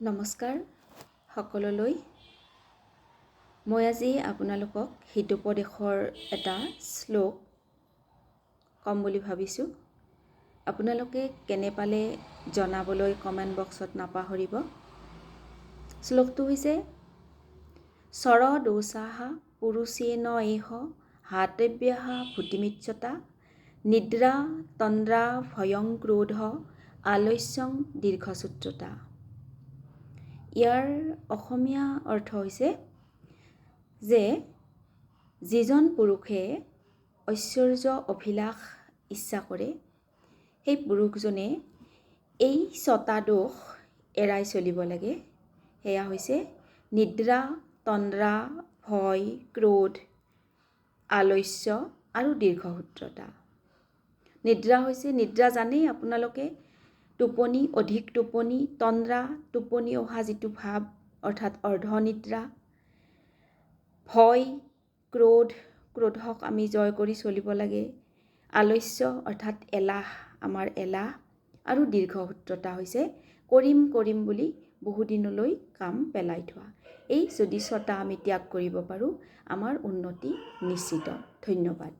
নমস্কাৰ সকলোলৈ। মই আজি আপোনালোকক হিতোপদেশৰ এটা শ্লোক ক'ম বুলি ভাবিছোঁ। আপোনালোকে কেনে পালে জনাবলৈ কমেণ্ট বক্সত নাপাহৰিব। শ্লোকটো হৈছে স্বৰ দোষাঃ পুৰুষেণ এহ হাতব্যাঃ ভূতিমিচ্যতা নিদ্ৰা তন্দ্ৰা ভয়ং ক্ৰোধ আলস্যং দীৰ্ঘসূত্ৰতা। ইয়াৰ অসমীয়া অৰ্থ হৈছে যে যিজন পুৰুষে ঐশ্বৰ্য অভিলাষ ইচ্ছা কৰে সেই পুৰুষজনে এই 6টা দোষ এৰাই চলিব লাগে। সেয়া হৈছে নিদ্ৰা তন্দ্ৰা ভয় ক্ৰোধ আলস্য আৰু দীৰ্ঘসূত্ৰতা। নিদ্ৰা জানেই আপোনালোকে, টোপনি, অধিক টোপনি, তন্দ্ৰা টোপনি অহা যিটো ভাৱ অৰ্থাৎ অৰ্ধনিদ্ৰা, ভয় ক্ৰোধক আমি জয় কৰি চলিব লাগে, আলস্য অৰ্থাৎ এলাহ, আমাৰ এলাহ, আৰু দীৰ্ঘসূত্ৰতা হৈছে কৰিম বুলি বহুদিনলৈ কাম পেলাই থোৱা। এই যদি 6টা আমি ত্যাগ কৰিব পাৰোঁ আমাৰ উন্নতি নিশ্চিত। ধন্যবাদ।